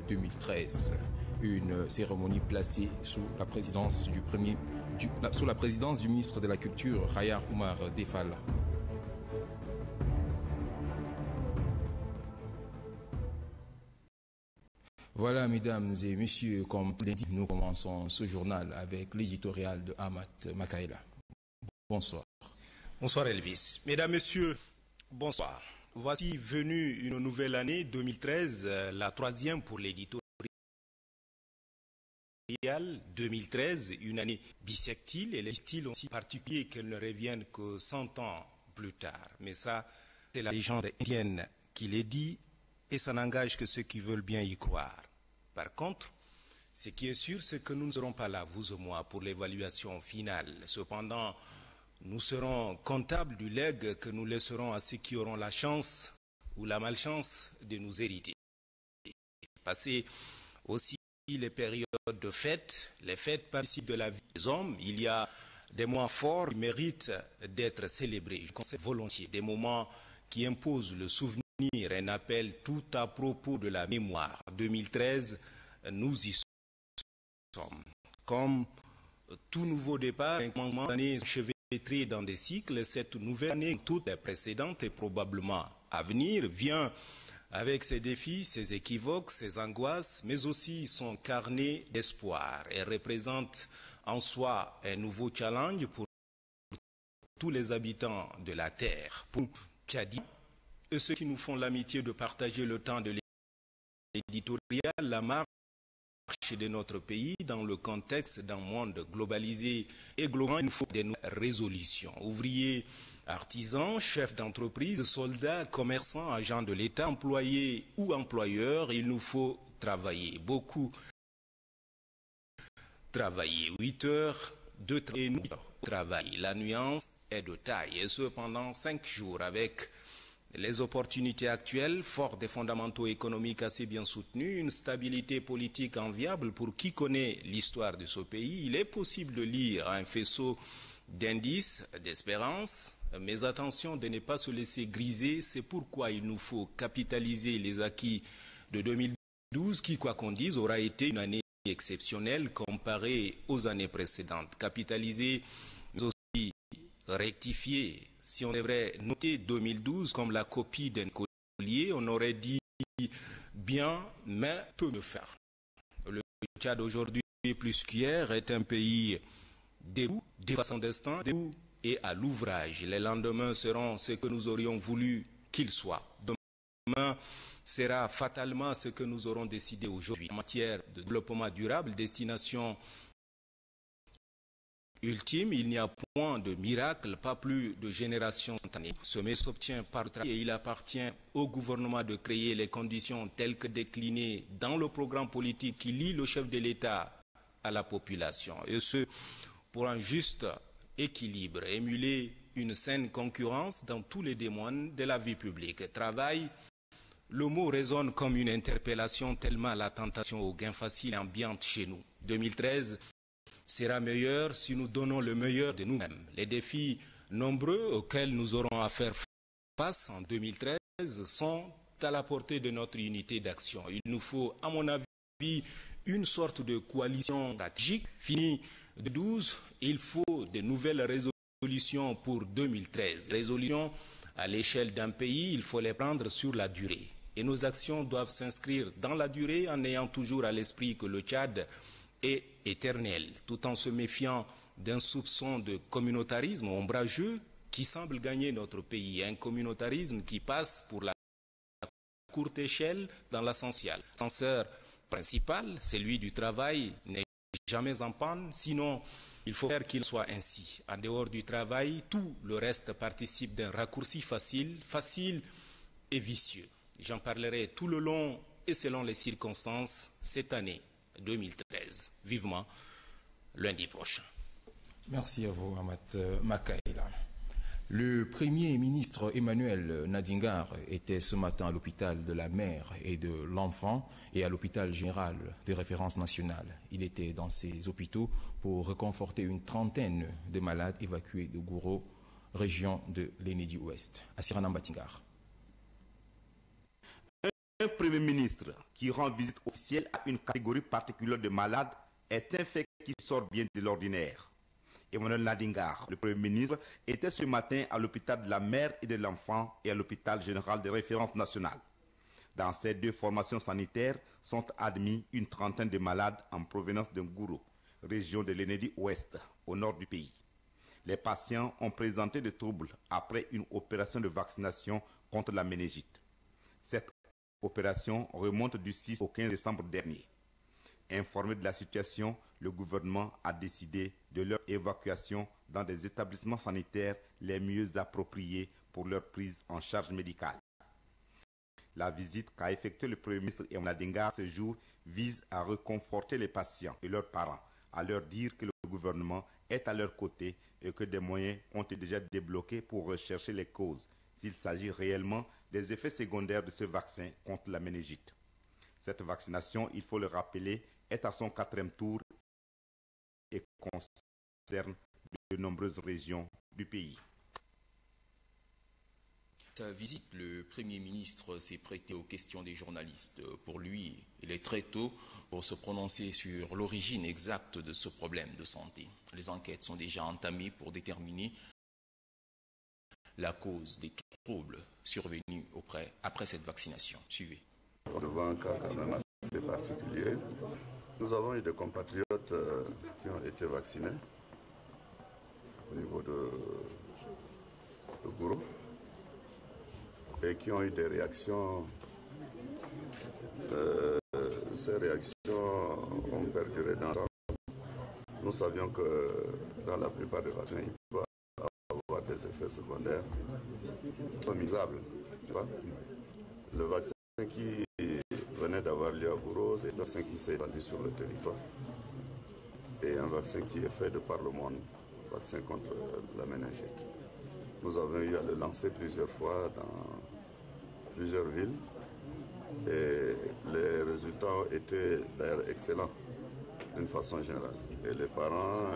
2013. Une cérémonie placée sous la présidence du ministre de la Culture, Khayar Oumar Defal. Voilà, mesdames et messieurs, comme l'a dit, nous commençons ce journal avec l'éditorial de Ahmad Makaila. Bonsoir. Bonsoir Elvis. Mesdames, messieurs, bonsoir. Voici venue une nouvelle année 2013, la troisième pour l'éditorial 2013, une année bissectile et les styles aussi particuliers qu'elle ne revienne que 100 ans plus tard. Mais ça, c'est la légende indienne qui l'est dit et ça n'engage que ceux qui veulent bien y croire. Par contre, ce qui est sûr, c'est que nous ne serons pas là, vous et moi, pour l'évaluation finale. Cependant, nous serons comptables du legs que nous laisserons à ceux qui auront la chance ou la malchance de nous hériter. Passer aussi les périodes de fêtes, les fêtes participent de la vie des hommes. Il y a des moments forts qui méritent d'être célébrés. Je conseille volontiers des moments qui imposent le souvenir, un appel tout à propos de la mémoire. 2013, nous y sommes. Comme tout nouveau départ, un commencement d'année enchevêtré dans des cycles, cette nouvelle année, toutes les précédentes et probablement à venir, vient avec ses défis, ses équivoques, ses angoisses, mais aussi son carnet d'espoir. Elle représente en soi un nouveau challenge pour tous les habitants de la Terre. Pour Tchadi, et ceux qui nous font l'amitié de partager le temps de l'éditorial, la marche de notre pays dans le contexte d'un monde globalisé et global, il nous faut des nouvelles résolutions. Ouvriers, artisans, chefs d'entreprise, soldats, commerçants, agents de l'État, employés ou employeurs, il nous faut travailler. Beaucoup travailler. 8 heures de travail. La nuance est de taille et ce pendant 5 jours avec les opportunités actuelles, fortes des fondamentaux économiques assez bien soutenus, une stabilité politique enviable pour qui connaît l'histoire de ce pays. Il est possible de lire un faisceau d'indices, d'espérance, mais attention de ne pas se laisser griser. C'est pourquoi il nous faut capitaliser les acquis de 2012 qui, quoi qu'on dise, aura été une année exceptionnelle comparée aux années précédentes. Capitaliser, mais aussi rectifier. Si on devrait noter 2012 comme la copie d'un collier, on aurait dit bien, mais peu de faire. Le Tchad aujourd'hui, plus qu'hier, est un pays debout, de son destin, debout et à l'ouvrage. Les lendemains seront ce que nous aurions voulu qu'ils soient. Demain sera fatalement ce que nous aurons décidé aujourd'hui. En matière de développement durable, destination ultime, il n'y a point de miracle, pas plus de génération spontanée. Ce sommet s'obtient par le travail et il appartient au gouvernement de créer les conditions telles que déclinées dans le programme politique qui lie le chef de l'État à la population. Et ce, pour un juste équilibre, émuler une saine concurrence dans tous les domaines de la vie publique. Travail, le mot résonne comme une interpellation tellement la tentation au gain facile ambiante chez nous. 2013 sera meilleur si nous donnons le meilleur de nous-mêmes. Les défis nombreux auxquels nous aurons à faire face en 2013 sont à la portée de notre unité d'action. Il nous faut, à mon avis, une sorte de coalition stratégique. Fini de 12, il faut de nouvelles résolutions pour 2013. Résolutions à l'échelle d'un pays, il faut les prendre sur la durée. Et nos actions doivent s'inscrire dans la durée en ayant toujours à l'esprit que le Tchad est éternel, tout en se méfiant d'un soupçon de communautarisme ombrageux qui semble gagner notre pays. Un communautarisme qui passe pour la courte échelle dans l'essentiel. L'ascenseur principal, celui du travail, n'est jamais en panne, sinon il faut faire qu'il soit ainsi. En dehors du travail, tout le reste participe d'un raccourci facile et vicieux. J'en parlerai tout le long et selon les circonstances cette année 2013. Vivement lundi prochain. Merci à vous, Ahmad Makaila. Le Premier ministre Emmanuel Nadingar était ce matin à l'hôpital de la mère et de l'enfant et à l'hôpital général de référence nationale. Il était dans ces hôpitaux pour réconforter une trentaine de malades évacués de Gouro, région de l'Enedi Ouest. Assirana Mbatingar. Un Premier ministre qui rend visite officielle à une catégorie particulière de malades est un fait qui sort bien de l'ordinaire. Emmanuel Nadingar, le Premier ministre, était ce matin à l'hôpital de la mère et de l'enfant et à l'hôpital général de référence nationale. Dans ces deux formations sanitaires sont admis une trentaine de malades en provenance de Ngouro, région de l'Enedi Ouest, au nord du pays. Les patients ont présenté des troubles après une opération de vaccination contre la méningite. Cette opération remonte du 6 au 15 décembre dernier. Informé de la situation, le gouvernement a décidé de leur évacuation dans des établissements sanitaires les mieux appropriés pour leur prise en charge médicale. La visite qu'a effectuée le Premier ministre Emmanuel Nadingar ce jour vise à réconforter les patients et leurs parents, à leur dire que le gouvernement est à leur côté et que des moyens ont été déjà débloqués pour rechercher les causes, s'il s'agit réellement des effets secondaires de ce vaccin contre la méningite. Cette vaccination, il faut le rappeler, est à son 4e tour et concerne de nombreuses régions du pays. Sa visite, le Premier ministre s'est prêté aux questions des journalistes. Pour lui, il est très tôt pour se prononcer sur l'origine exacte de ce problème de santé. Les enquêtes sont déjà entamées pour déterminer la cause des troubles survenus après cette vaccination. Suivez. Devant un cas quand même assez particulier, nous avons eu des compatriotes qui ont été vaccinés au niveau de Ngouro et qui ont eu des réactions. Ces réactions ont perduré dans le temps. Nous savions que dans la plupart des vaccins, il peut avoir des effets secondaires formidables. Le vaccin qui venait d'avoir lieu à Ngouro, c'est un vaccin qui s'est étendu sur le territoire et un vaccin qui est fait de par le monde, vaccin contre la méningite. Nous avons eu à le lancer plusieurs fois dans plusieurs villes et les résultats ont été d'ailleurs excellents d'une façon générale. Et les parents,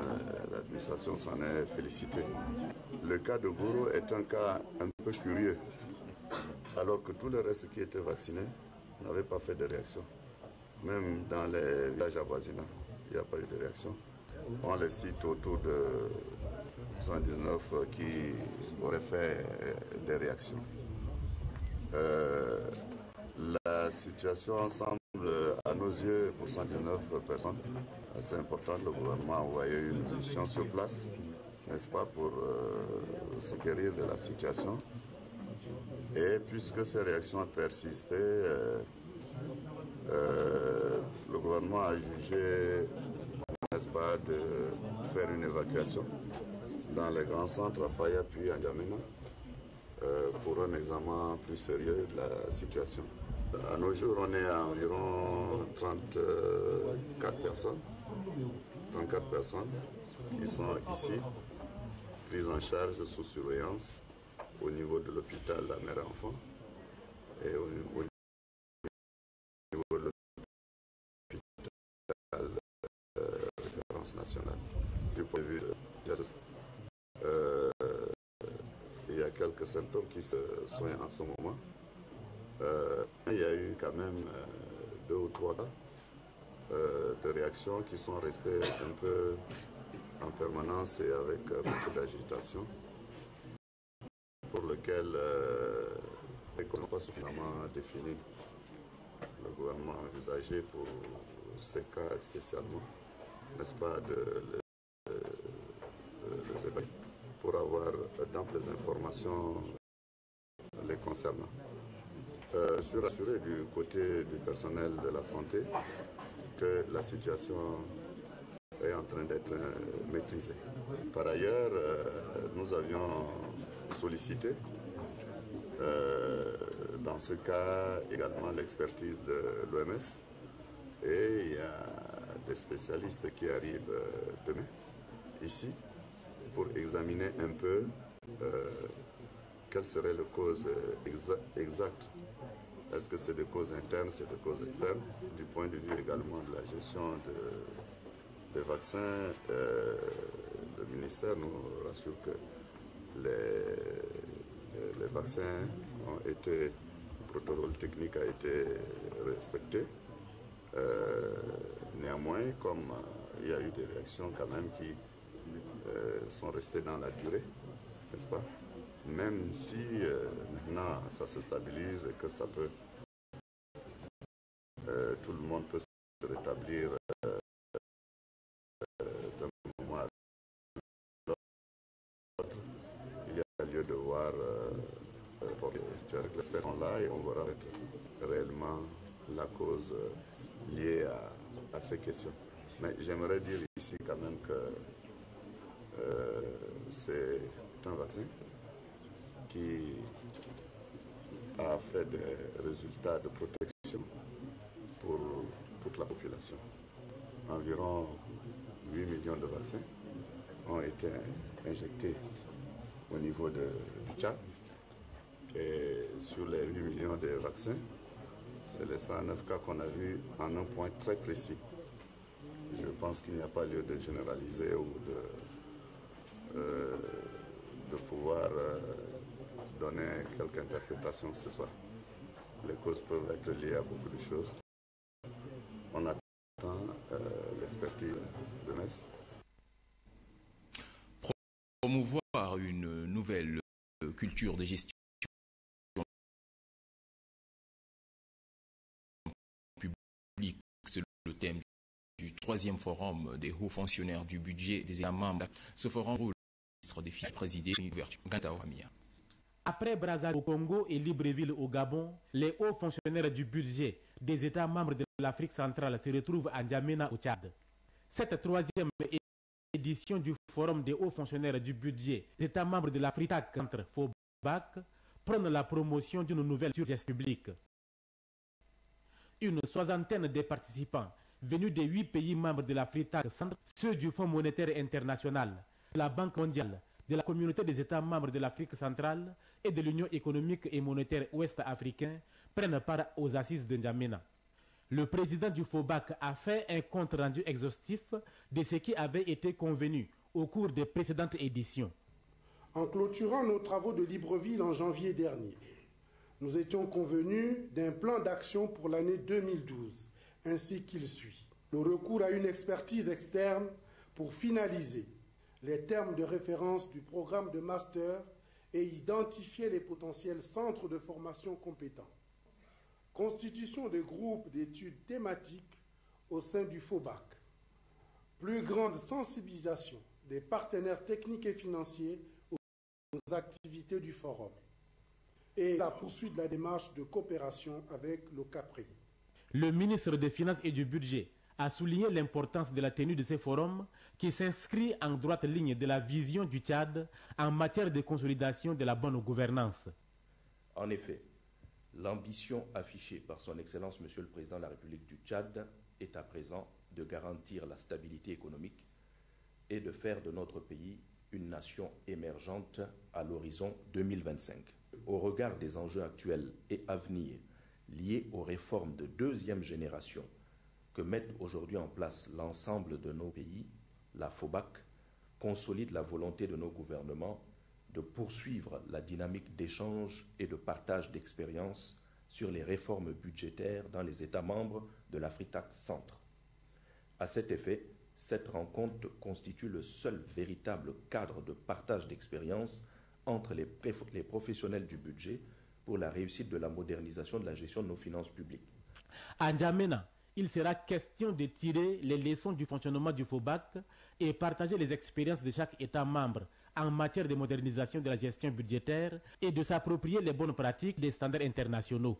l'administration s'en est félicitée. Le cas de Ngouro est un cas un peu curieux, alors que tous les restes qui étaient vaccinés n'avaient pas fait de réaction. Même dans les villages avoisinants, il n'y a pas eu de réaction. On les cite autour de 119 qui auraient fait des réactions. La situation semble, à nos yeux, pour 119 personnes, assez importante. Le gouvernement a envoyé une mission sur place, n'est-ce pas, pour s'enquérir de la situation. Et puisque ces réactions ont persisté, le gouvernement a jugé, n'est-ce pas, de faire une évacuation dans les grands centres à Faya puis à N'Djamena pour un examen plus sérieux de la situation. À nos jours, on est à environ 34 personnes qui sont ici, prises en charge sous surveillance au niveau de l'hôpital La Mère Enfant et au niveau de l'hôpital référence nationale. Du point de vue de il y a quelques symptômes qui se soignent en ce moment. Il y a eu quand même 2 ou 3 cas de réactions qui sont restées un peu en permanence et avec beaucoup d'agitation, pour lequel on n'a pas suffisamment défini. Le gouvernement a envisagé pour ces cas spécialement, n'est-ce pas, de les évacuer pour avoir d'amples informations les concernant. Je suis rassuré du côté du personnel de la santé que la situation est en train d'être maîtrisée. Par ailleurs, nous avions sollicité dans ce cas également l'expertise de l'OMS et il y a des spécialistes qui arrivent demain ici pour examiner un peu quelles seraient les causes exactes. Est-ce que c'est des causes internes, c'est des causes externes? Du point de vue également de la gestion des vaccins, le ministère nous rassure que les vaccins ont été protocole technique a été respecté. Néanmoins, comme il y a eu des réactions quand même qui sont restées dans la durée, n'est-ce pas? Même si maintenant ça se stabilise et que ça peut, tout le monde peut se rétablir d'un moment à l'autre, il y a lieu de voir cette situation-là et on verra réellement la cause liée à ces questions. Mais j'aimerais dire ici quand même que c'est un vaccin qui a fait des résultats de protection pour toute la population. Environ 8 millions de vaccins ont été injectés au niveau du Tchad. Et sur les 8 millions de vaccins, c'est les 109 cas qu'on a vus en un point très précis. Je pense qu'il n'y a pas lieu de généraliser ou de pouvoir donner quelque interprétation ce soir. Les causes peuvent être liées à beaucoup de choses. On attend l'expertise de Metz. Promouvoir une nouvelle culture de gestion publique, c'est le thème du 3e forum des hauts fonctionnaires du budget des États membres. Ce forum roule le ministre des Finances présidé une ouverture. Après Brazzaville au Congo et Libreville au Gabon, les hauts fonctionnaires du budget des États membres de l'Afrique centrale se retrouvent à N'Djamena au Tchad. Cette 3e édition du Forum des hauts fonctionnaires du budget des États membres de l'Afrique centrale FOBAC prône la promotion d'une nouvelle gestion publique. Une soixantaine de participants venus des 8 pays membres de l'Afrique centrale, ceux du Fonds monétaire international, de la Banque mondiale, de la communauté des États membres de l'Afrique centrale et de l'Union économique et monétaire ouest-africaine prennent part aux assises de N'Djamena. Le président du FOBAC a fait un compte rendu exhaustif de ce qui avait été convenu au cours des précédentes éditions. En clôturant nos travaux de Libreville en janvier dernier, nous étions convenus d'un plan d'action pour l'année 2012, ainsi qu'il suit. Le recours à une expertise externe pour finaliser les termes de référence du programme de master et identifier les potentiels centres de formation compétents. Constitution de groupes d'études thématiques au sein du FOBAC. Plus grande sensibilisation des partenaires techniques et financiers aux activités du forum. Et la poursuite de la démarche de coopération avec le CAPRI. Le ministre des Finances et du Budget a souligné l'importance de la tenue de ces forums qui s'inscrit en droite ligne de la vision du Tchad en matière de consolidation de la bonne gouvernance. En effet, l'ambition affichée par son Excellence Monsieur le Président de la République du Tchad est à présent de garantir la stabilité économique et de faire de notre pays une nation émergente à l'horizon 2025. Au regard des enjeux actuels et à venir liés aux réformes de 2e génération que mettent aujourd'hui en place l'ensemble de nos pays, la FOBAC consolide la volonté de nos gouvernements de poursuivre la dynamique d'échange et de partage d'expériences sur les réformes budgétaires dans les États membres de l'Afrique Centre. À cet effet, cette rencontre constitue le seul véritable cadre de partage d'expériences entre les professionnels du budget pour la réussite de la modernisation de la gestion de nos finances publiques. À N'Djamena, il sera question de tirer les leçons du fonctionnement du FOBAC et partager les expériences de chaque État membre en matière de modernisation de la gestion budgétaire et de s'approprier les bonnes pratiques des standards internationaux.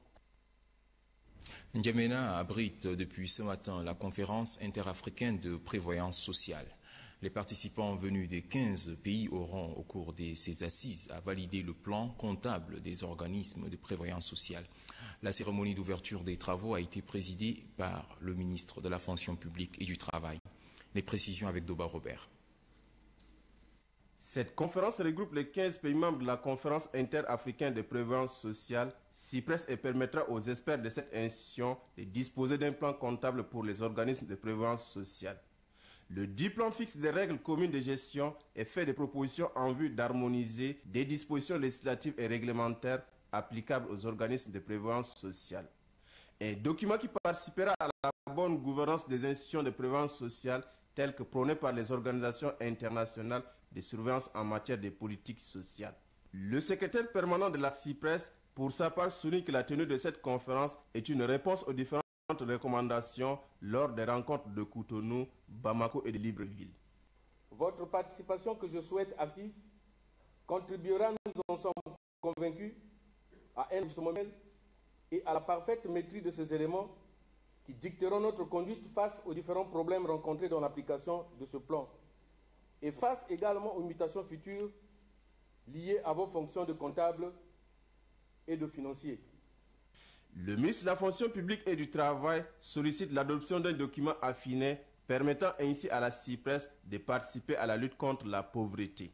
N'Djamena abrite depuis ce matin la conférence interafricaine de prévoyance sociale. Les participants venus des 15 pays auront, au cours de ces assises, à valider le plan comptable des organismes de prévoyance sociale. La cérémonie d'ouverture des travaux a été présidée par le ministre de la Fonction publique et du Travail. Les précisions avec Doba Robert. Cette conférence regroupe les 15 pays membres de la conférence interafricaine de prévoyance sociale, CIPRES, et permettra aux experts de cette institution de disposer d'un plan comptable pour les organismes de prévoyance sociale. Le diplôme fixe des règles communes de gestion et fait des propositions en vue d'harmoniser des dispositions législatives et réglementaires applicables aux organismes de prévoyance sociale. Un document qui participera à la bonne gouvernance des institutions de prévoyance sociale telles que prônées par les organisations internationales de surveillance en matière de politique sociale. Le secrétaire permanent de la CIPRES, pour sa part, souligne que la tenue de cette conférence est une réponse aux différentes recommandations lors des rencontres de Cotonou, Bamako et de Libreville. Votre participation, que je souhaite active, contribuera, nous en sommes convaincus, à un ajustement et à la parfaite maîtrise de ces éléments qui dicteront notre conduite face aux différents problèmes rencontrés dans l'application de ce plan et face également aux mutations futures liées à vos fonctions de comptable et de financier. Le ministre de la fonction publique et du travail sollicite l'adoption d'un document affiné permettant ainsi à la CIPRES de participer à la lutte contre la pauvreté.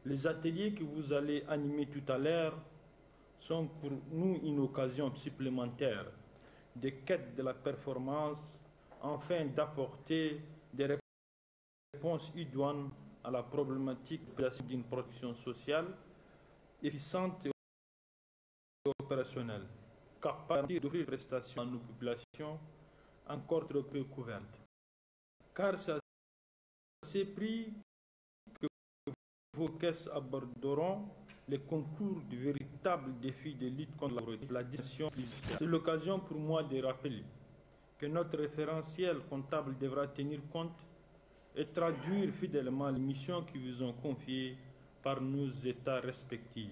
Les ateliers que vous allez animer tout à l'heure sont pour nous une occasion supplémentaire de quête de la performance afin d'apporter des réponses idoines à la problématique d'une protection sociale efficiente et opérationnelle, capable d'offrir des prestations à nos populations encore trop peu couvertes. Car c'est à ces prix que vos caisses aborderont les concours du véritable défi de lutte contre la pauvreté, la dimension. C'est l'occasion pour moi de rappeler que notre référentiel comptable devra tenir compte et traduire fidèlement les missions qui vous ont confiées par nos États respectifs.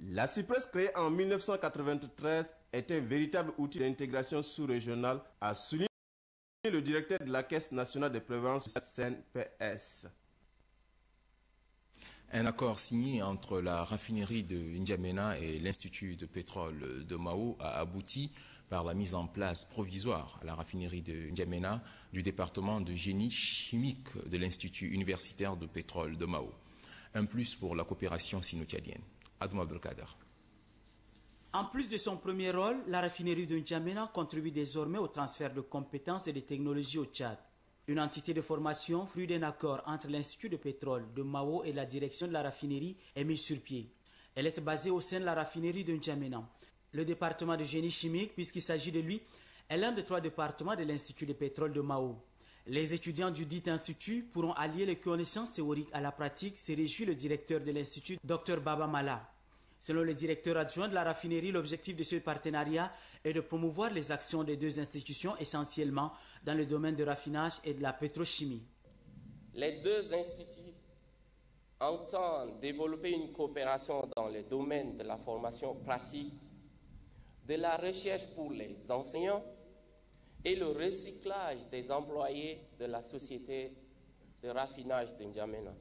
La CIPRES, créée en 1993, est un véritable outil d'intégration sous-régionale, a souligné le directeur de la Caisse nationale de prévoyance sociale CNPS. Un accord signé entre la raffinerie de N'Djamena et l'Institut de pétrole de Mao a abouti par la mise en place provisoire à la raffinerie de N'Djamena du département de génie chimique de l'Institut universitaire de pétrole de Mao. Un plus pour la coopération sino-tchadienne. Adoum Abdelkader. En plus de son premier rôle, la raffinerie de N'Djamena contribue désormais au transfert de compétences et de technologies au Tchad. Une entité de formation, fruit d'un accord entre l'Institut de pétrole de Mao et la direction de la raffinerie, est mise sur pied. Elle est basée au sein de la raffinerie de N'Djamena. Le département de génie chimique, puisqu'il s'agit de lui, est l'un des 3 départements de l'Institut de pétrole de Mao. Les étudiants du dit institut pourront allier les connaissances théoriques à la pratique, se réjouit le directeur de l'Institut, Dr Baba Mala. Selon le directeur adjoint de la raffinerie, l'objectif de ce partenariat est de promouvoir les actions des 2 institutions essentiellement dans le domaine de raffinage et de la pétrochimie. Les 2 instituts entendent développer une coopération dans le domaine de la formation pratique, de la recherche pour les enseignants et le recyclage des employés de la société de raffinage de N'Djamena.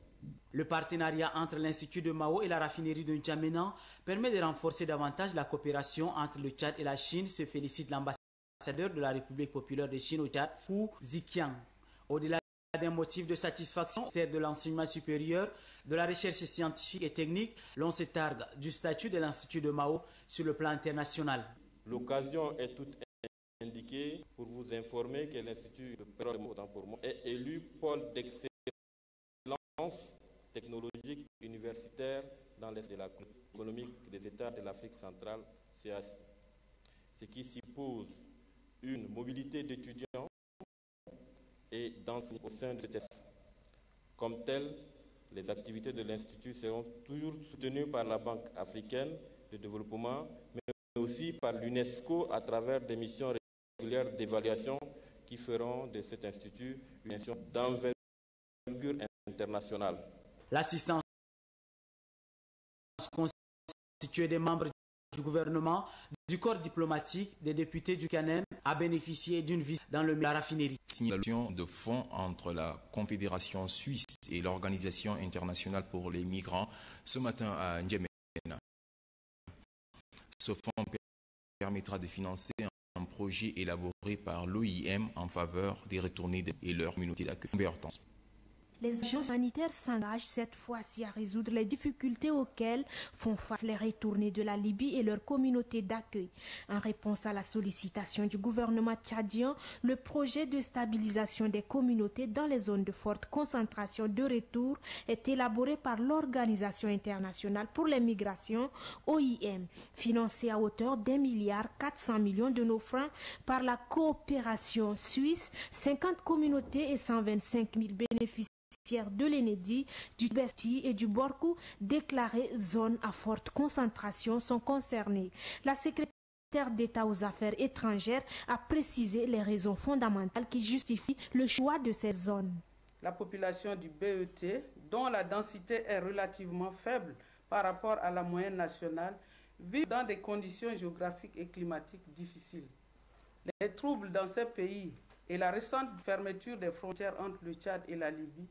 Le partenariat entre l'Institut de Mao et la raffinerie de N'Djamena permet de renforcer davantage la coopération entre le Tchad et la Chine, se félicite l'ambassadeur de la République populaire de Chine au Tchad, Hu Ziqiang. Au-delà d'un motif de satisfaction, c'est de l'enseignement supérieur, de la recherche scientifique et technique, l'on se targue du statut de l'Institut de Mao sur le plan international. L'occasion est toute indiquée pour vous informer que l'Institut de pétrole est élu pôle d'excellence technologique universitaire dans l'est de l'économie économique des États de l'Afrique centrale, CAC, ce qui suppose une mobilité d'étudiants et d'enseignants au sein de cet espace. Comme tel, les activités de l'Institut seront toujours soutenues par la Banque africaine de développement, mais aussi par l'UNESCO à travers des missions régulières d'évaluation qui feront de cet institut une mission d'envergure internationale. L'assistance constituée des membres du gouvernement, du corps diplomatique, des députés du CANEM a bénéficié d'une visite dans le la raffinerie. Signalation de fonds entre la Confédération suisse et l'Organisation internationale pour les migrants ce matin à N'Djamena. Ce fonds permettra de financer un projet élaboré par l'OIM en faveur des retournés et leur communauté d'accueil. Les agences humanitaires s'engagent cette fois-ci à résoudre les difficultés auxquelles font face les retournés de la Libye et leur communauté d'accueil. En réponse à la sollicitation du gouvernement tchadien, le projet de stabilisation des communautés dans les zones de forte concentration de retour est élaboré par l'Organisation internationale pour les migrations, OIM, financé à hauteur d'1,4 milliard de nos francs par la coopération suisse. 50 communautés et 125 000 bénéficiaires de l'Enedi, du Besti et du Borkou, déclarés zones à forte concentration, sont concernés. La secrétaire d'État aux Affaires étrangères a précisé les raisons fondamentales qui justifient le choix de ces zones. La population du BET, dont la densité est relativement faible par rapport à la moyenne nationale, vit dans des conditions géographiques et climatiques difficiles. Les troubles dans ces pays et la récente fermeture des frontières entre le Tchad et la Libye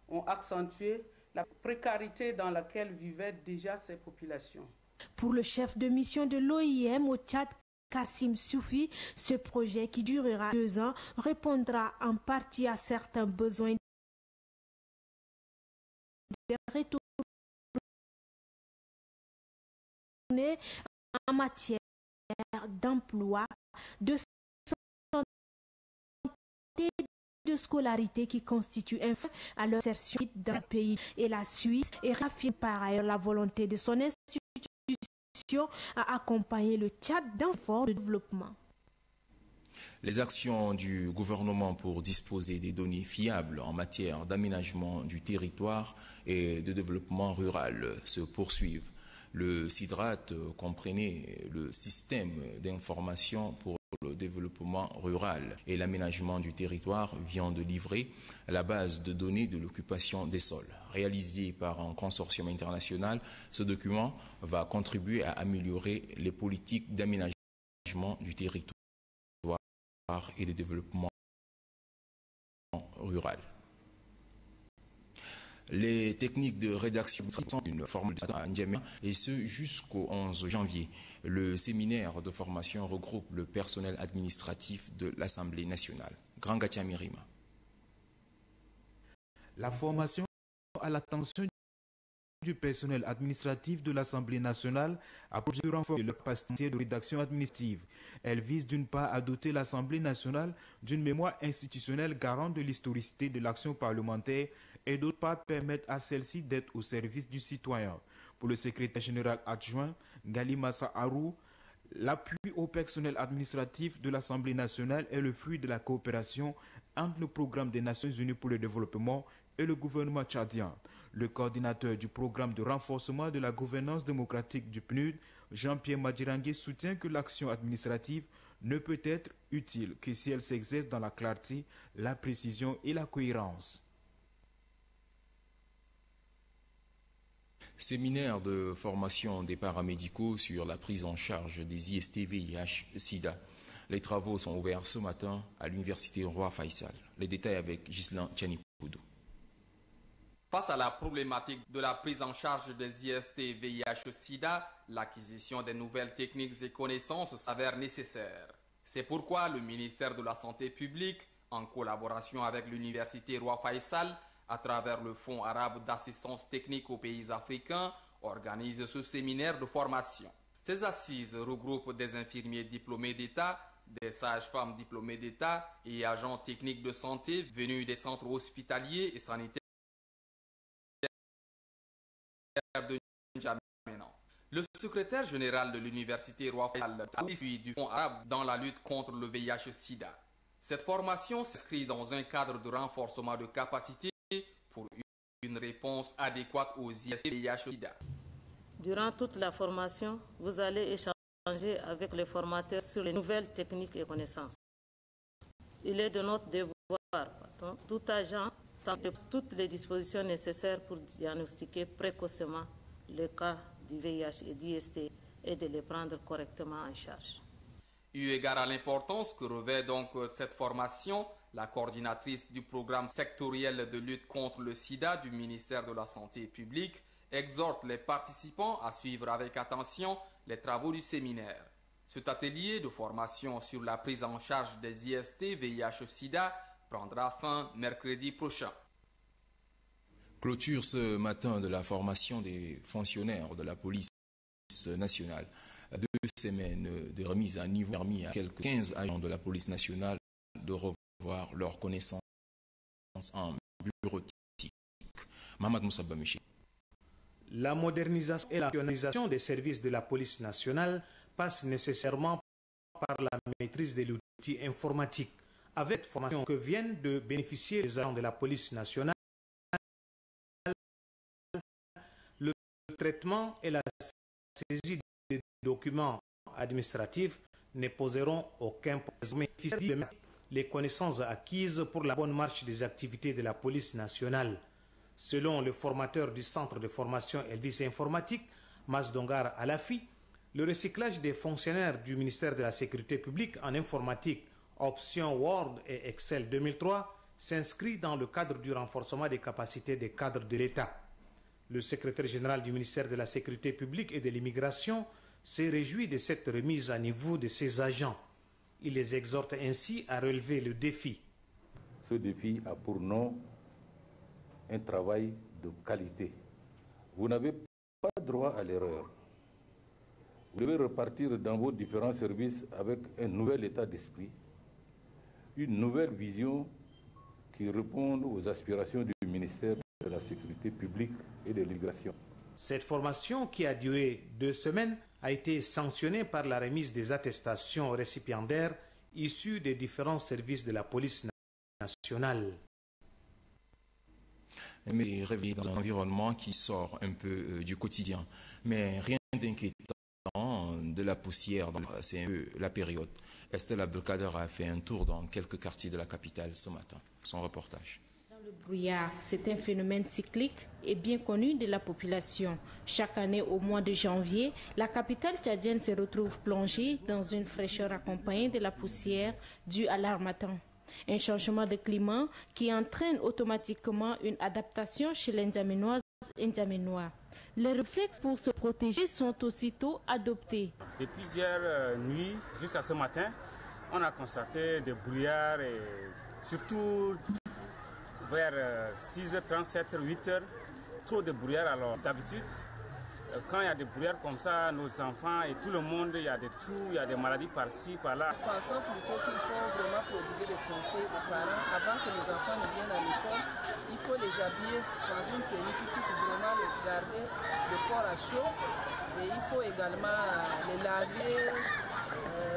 ont accentué la précarité dans laquelle vivaient déjà ces populations. Pour le chef de mission de l'OIM au Tchad, Kassim Soufi, ce projet qui durera 2 ans répondra en partie à certains besoins de retour en matière d'emploi, de santé, de scolarité qui constituent un frein à leur insertion dans le pays. Et la Suisse raffine par ailleurs la volonté de son institution à accompagner le Tchad dans l'effort de développement. Les actions du gouvernement pour disposer des données fiables en matière d'aménagement du territoire et de développement rural se poursuivent. Le SIDRAT comprenait le système d'information pour le développement rural et l'aménagement du territoire vient de livrer la base de données de l'occupation des sols. Réalisé par un consortium international, ce document va contribuer à améliorer les politiques d'aménagement du territoire et de développement rural. Les techniques de rédaction sont une forme de N'Djamena et ce jusqu'au 11 janvier. Le séminaire de formation regroupe le personnel administratif de l'Assemblée nationale. Grand Gatia Mirima. La formation à l'attention du personnel administratif de l'Assemblée nationale a pour but de renforcer leur capacité de rédaction administrative. Elle vise d'une part à doter l'Assemblée nationale d'une mémoire institutionnelle garante de l'historicité de l'action parlementaire et d'autre part permettre à celle-ci d'être au service du citoyen. Pour le secrétaire général adjoint, Gali Massa Arou, l'appui au personnel administratif de l'Assemblée nationale est le fruit de la coopération entre le programme des Nations Unies pour le développement et le gouvernement tchadien. Le coordinateur du programme de renforcement de la gouvernance démocratique du PNUD, Jean-Pierre Madjirangué, soutient que l'action administrative ne peut être utile que si elle s'exerce dans la clarté, la précision et la cohérence. Séminaire de formation des paramédicaux sur la prise en charge des IST-VIH-Sida. Les travaux sont ouverts ce matin à l'Université Roi Faisal. Les détails avec Ghislain Tchanipoudou. Face à la problématique de la prise en charge des IST-VIH-Sida, l'acquisition des nouvelles techniques et connaissances s'avère nécessaire. C'est pourquoi le ministère de la Santé publique, en collaboration avec l'Université Roi Faisal, à travers le Fonds arabe d'assistance technique aux pays africains, organise ce séminaire de formation. Ces assises regroupent des infirmiers diplômés d'État, des sages-femmes diplômées d'État et agents techniques de santé venus des centres hospitaliers et sanitaires de N'Djamena. Le secrétaire général de l'Université Roi Faisal a suivi du Fonds arabe dans la lutte contre le VIH-Sida. Cette formation s'inscrit dans un cadre de renforcement de capacités pour une réponse adéquate aux IST-VIH-Sida. Durant toute la formation, vous allez échanger avec les formateurs sur les nouvelles techniques et connaissances. Il est de notre devoir, tout agent, toutes les dispositions nécessaires pour diagnostiquer précocement le cas du VIH et d'IST et de les prendre correctement en charge. Eu égard à l'importance que revêt donc cette formation, la coordinatrice du programme sectoriel de lutte contre le sida du ministère de la Santé publique exhorte les participants à suivre avec attention les travaux du séminaire. Cet atelier de formation sur la prise en charge des IST, VIH, SIDA prendra fin mercredi prochain. Clôture ce matin de la formation des fonctionnaires de la police nationale. 2 semaines de remise à niveau permis à quelques 15 agents de la police nationale de revoir leurs connaissances en bureautique. Mamad Moussa Bamichi. La modernisation et la rationalisation des services de la police nationale passe nécessairement par la maîtrise de l'outil informatique. Avec cette formation que viennent de bénéficier les agents de la police nationale, le traitement et la saisie des documents administratifs ne poseront aucun problème. Les connaissances acquises pour la bonne marche des activités de la police nationale. Selon le formateur du centre de formation Elvis Informatique, Masdongar Alafi, le recyclage des fonctionnaires du ministère de la Sécurité publique en informatique, option Word et Excel 2003, s'inscrit dans le cadre du renforcement des capacités des cadres de l'État. Le secrétaire général du ministère de la Sécurité publique et de l'immigration s'est réjoui de cette remise à niveau de ses agents. Il les exhorte ainsi à relever le défi. Ce défi a pour nom un travail de qualité. Vous n'avez pas droit à l'erreur. Vous devez repartir dans vos différents services avec un nouvel état d'esprit, une nouvelle vision qui réponde aux aspirations du ministère de la Sécurité publique et de l'immigration. Cette formation, qui a duré 2 semaines, a été sanctionnée par la remise des attestations aux récipiendaires issus des différents services de la police nationale. Mais réveillé dans un environnement qui sort un peu du quotidien. Mais rien d'inquiétant, de la poussière, c'est un peu la période. Estelle Abdelkader a fait un tour dans quelques quartiers de la capitale ce matin. Son reportage. Le brouillard, c'est un phénomène cyclique et bien connu de la population. Chaque année, au mois de janvier, la capitale tchadienne se retrouve plongée dans une fraîcheur accompagnée de la poussière due à l'harmattan. Un changement de climat qui entraîne automatiquement une adaptation chez les N'Djamenoises et N'Djamenois. Les réflexes pour se protéger sont aussitôt adoptés. Depuis plusieurs nuits jusqu'à ce matin, on a constaté des brouillards et surtout vers 6h30, 7h, 8h, trop de brouillards. Alors d'habitude, quand il y a des brouillards comme ça, nos enfants et tout le monde, il y a des trous, il y a des maladies par-ci, par-là. Pensons plutôt qu'il faut vraiment prodiguer des conseils aux parents avant que les enfants ne viennent à l'école. Il faut les habiller dans une tenue qui puisse vraiment les garder le corps à chaud. Et il faut également les laver,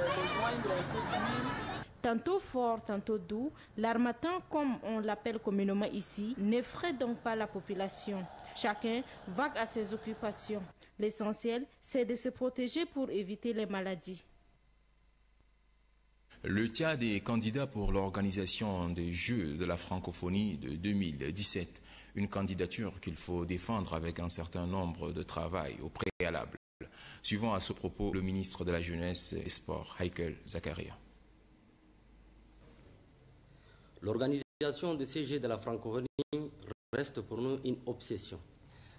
les joindre un peu d'huile. Tantôt fort, tantôt doux, l'harmattan, comme on l'appelle communément ici, n'effraie donc pas la population. Chacun vague à ses occupations. L'essentiel, c'est de se protéger pour éviter les maladies. Le Tchad est candidat pour l'organisation des Jeux de la francophonie de 2017, une candidature qu'il faut défendre avec un certain nombre de travail au préalable. Suivant à ce propos le ministre de la Jeunesse et Sport, Heikel Zakaria. L'organisation de ces Jeux de la francophonie reste pour nous une obsession,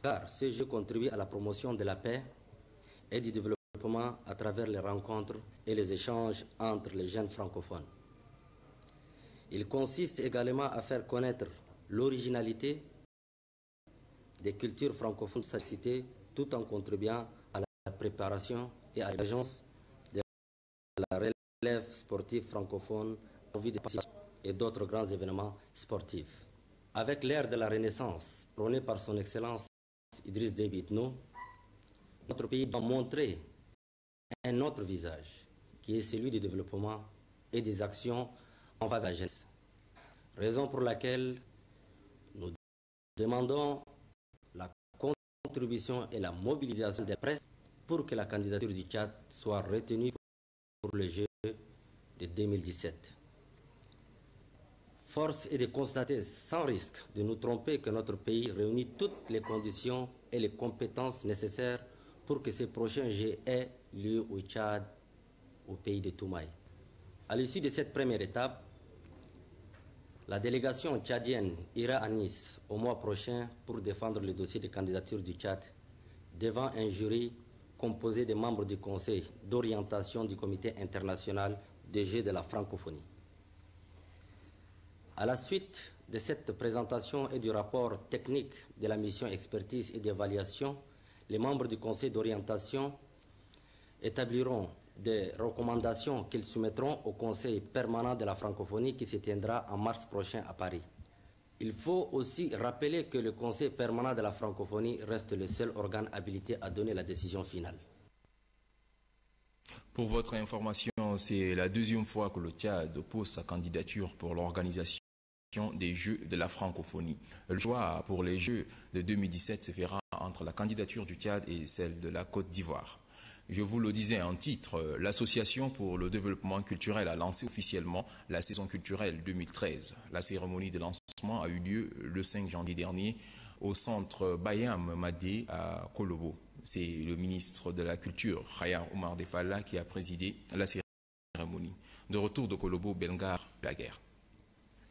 car ces Jeux contribuent à la promotion de la paix et du développement à travers les rencontres et les échanges entre les jeunes francophones. Il consiste également à faire connaître l'originalité des cultures francophones de sa cité, tout en contribuant à la préparation et à l'émergence de la relève sportive francophone en vue de et d'autres grands événements sportifs. Avec l'ère de la Renaissance, prônée par son Excellence Idriss Déby Itno, notre pays doit montrer un autre visage, qui est celui du développement et des actions en faveur de la jeunesse. Raison pour laquelle nous demandons la contribution et la mobilisation des presse pour que la candidature du Tchad soit retenue pour le Jeux de 2017. Force est de constater sans risque de nous tromper que notre pays réunit toutes les conditions et les compétences nécessaires pour que ces prochains Jeux aient lieu au Tchad, au pays de Toumaï. À l'issue de cette première étape, la délégation tchadienne ira à Nice au mois prochain pour défendre le dossier de candidature du Tchad devant un jury composé des membres du Conseil d'orientation du Comité international des Jeux de la francophonie. À la suite de cette présentation et du rapport technique de la mission expertise et d'évaluation, les membres du Conseil d'orientation établiront des recommandations qu'ils soumettront au Conseil permanent de la francophonie qui se tiendra en mars prochain à Paris. Il faut aussi rappeler que le Conseil permanent de la francophonie reste le seul organe habilité à donner la décision finale. Pour votre information, c'est la deuxième fois que le Tchad pose sa candidature pour l'organisation des Jeux de la francophonie. Le choix pour les Jeux de 2017 se fera entre la candidature du Tchad et celle de la Côte d'Ivoire. Je vous le disais en titre, l'Association pour le développement culturel a lancé officiellement la saison culturelle 2013. La cérémonie de lancement a eu lieu le 5 janvier dernier au centre Bayam Madé à Kolobo. C'est le ministre de la Culture, Khayar Oumar Defalla, qui a présidé la cérémonie. De retour de Kolobo, Belgar, la guerre.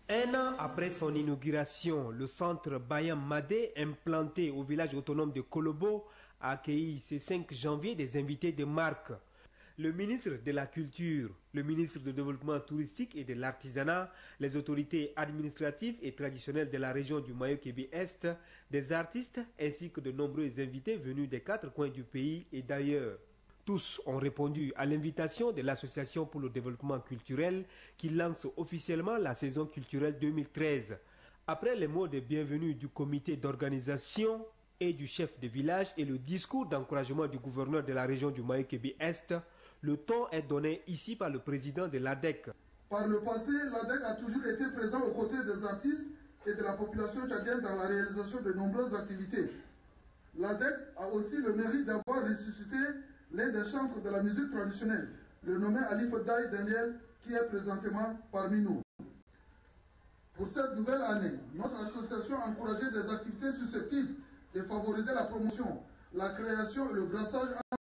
Un an après son inauguration, le centre Bayam Madé, implanté au village autonome de Kolobo, a accueilli ce 5 janvier des invités de marque. Le ministre de la Culture, le ministre du Développement touristique et de l'Artisanat, les autorités administratives et traditionnelles de la région du Mayo-Kébi-Est, des artistes ainsi que de nombreux invités venus des 4 coins du pays et d'ailleurs. Tous ont répondu à l'invitation de l'Association pour le développement culturel qui lance officiellement la saison culturelle 2013. Après les mots de bienvenue du comité d'organisation et du chef de village et le discours d'encouragement du gouverneur de la région du Mayo-Kébi-Est, le ton est donné ici par le président de l'ADEC. Par le passé, l'ADEC a toujours été présent aux côtés des artistes et de la population tchadienne dans la réalisation de nombreuses activités. L'ADEC a aussi le mérite d'avoir ressuscité l'un des chantres de la musique traditionnelle, le nommé Ali Foddaï Daniel, qui est présentement parmi nous. Pour cette nouvelle année, notre association a encouragé des activités susceptibles de favoriser la promotion, la création et le brassage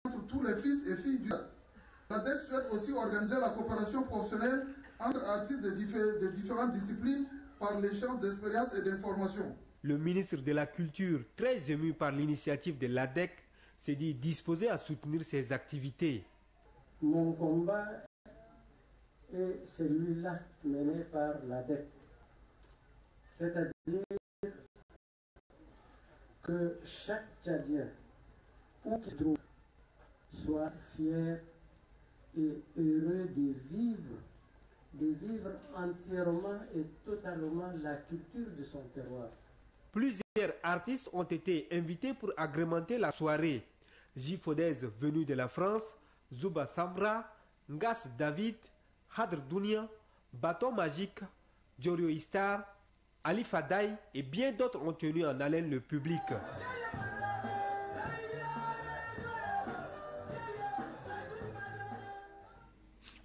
entre tous les fils et filles du Tchad. L'ADEC souhaite aussi organiser la coopération professionnelle entre artistes de différentes disciplines par l'échange d'expériences et d'informations. Le ministre de la Culture, très ému par l'initiative de l'ADEC, s'est dit disposé à soutenir ces activités. Mon combat est celui-là mené par l'ADEC, c'est-à-dire que chaque Tchadien, où qu'il se trouve, soit fier et heureux de vivre entièrement et totalement la culture de son terroir. Plusieurs artistes ont été invités pour agrémenter la soirée. J. Fodez, venu de la France, Zuba Samra, Ngas David, Hadr Dounia, Bâton Magique, Jorio Istar, Ali Fadaï et bien d'autres ont tenu en haleine le public.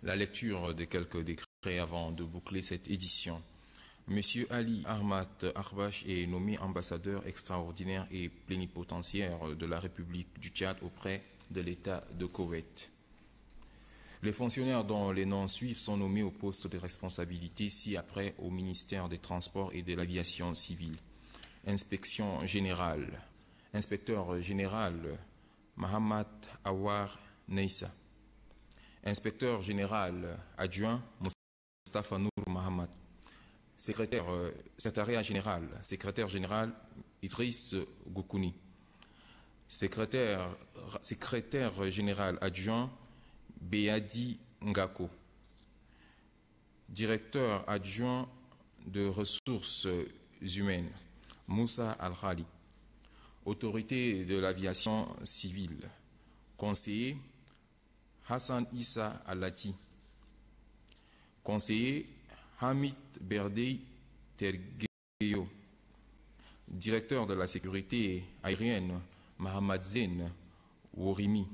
La lecture de quelques décrets avant de boucler cette édition. Monsieur Ali Ahmad Arbash est nommé ambassadeur extraordinaire et plénipotentiaire de la République du Tchad auprès de l'État de Koweït. Les fonctionnaires dont les noms suivent sont nommés au poste de responsabilité ci-après au ministère des Transports et de l'Aviation civile. Inspection générale. Inspecteur général Mohamed Awar Neissa. Inspecteur général adjoint Mustafa Nour Mohamed. Secrétaire général Idriss Goukouni. Secrétaire général adjoint Beadi Ngako. Directeur adjoint de ressources humaines Moussa Al-Khali. Autorité de l'aviation civile. Conseiller Hassan Issa Alati. Conseiller Hamid Berdei Tergeyo. Directeur de la sécurité aérienne Mohamed Zen Worimi.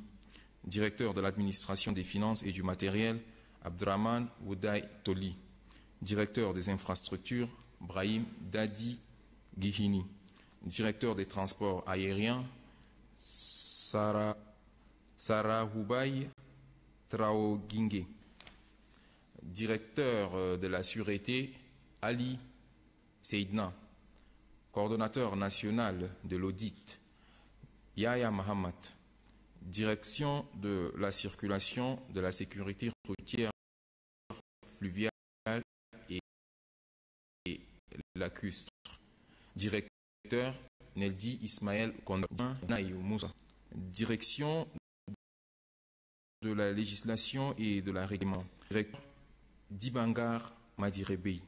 Directeur de l'administration des finances et du matériel Abdraman Woudaï Toli. Directeur des infrastructures Brahim Dadi Gihini. Directeur des transports aériens Sarah Houbaï Traogingue. Directeur de la sûreté Ali Seydna. Coordonnateur national de l'audit Yahya Mohamed. Direction de la circulation, de la sécurité routière, fluviale et lacustre. Directeur, Neldi Ismaël Kondouin Naïou Moussa. Direction de la législation et de la règlement. Directeur Dibangar Madirebei.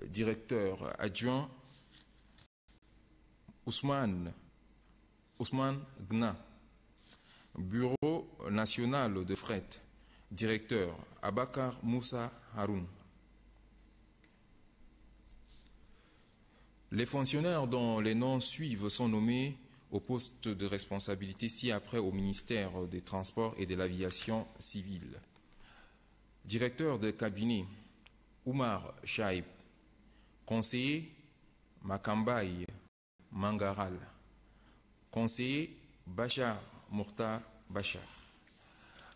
Directeur adjoint Ousmane Gna. Bureau national de fret. Directeur Abakar Moussa Haroun. Les fonctionnaires dont les noms suivent sont nommés au poste de responsabilité ci-après au ministère des Transports et de l'Aviation civile. Directeur de cabinet, Oumar Chaib. Conseiller, Makambaye Mangaral. Conseiller, Bachar Mourtar Bachar.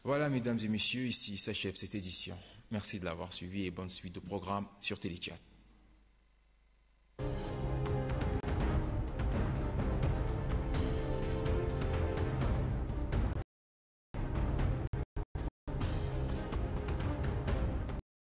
Voilà, mesdames et messieurs, ici s'achève cette édition. Merci de l'avoir suivi et bonne suite de programme sur Téléchat.